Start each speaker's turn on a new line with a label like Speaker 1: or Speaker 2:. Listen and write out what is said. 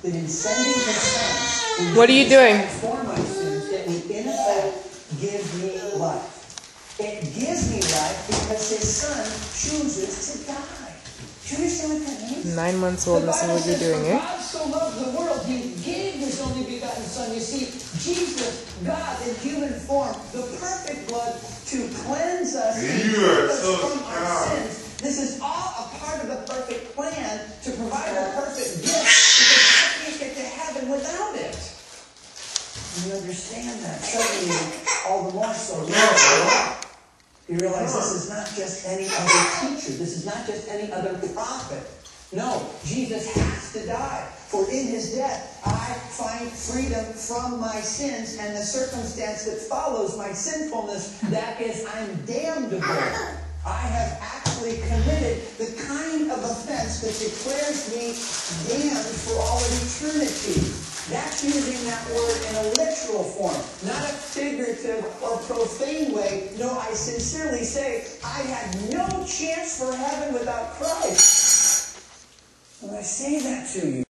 Speaker 1: that in sending His Son,
Speaker 2: what are you doing?
Speaker 1: For my sins, it would in effect give me life. It gives me life because His Son chooses to die. Do you understand what that means?
Speaker 2: 9 months old, this is what you're doing, eh?
Speaker 1: God so loved the world, He gave His only begotten Son. You see, Jesus, God in human form, the perfect blood to cleanse us and keep us from our sins. This is all a part of the perfect plan to provide a perfect gift because I can't get to heaven without it. You understand that? Suddenly, all the more so. You realize this is not just any other teacher. This is not just any other prophet. No, Jesus has to die. For in His death, I find freedom from my sins and the circumstance that follows my sinfulness. That is, I'm damnable. I have actually committed the kind of offense that declares me damned for all of eternity. That's using that word in a literal form, not a figurative or profane way. No, I sincerely say, I had no chance for heaven without Christ. When I say that to you,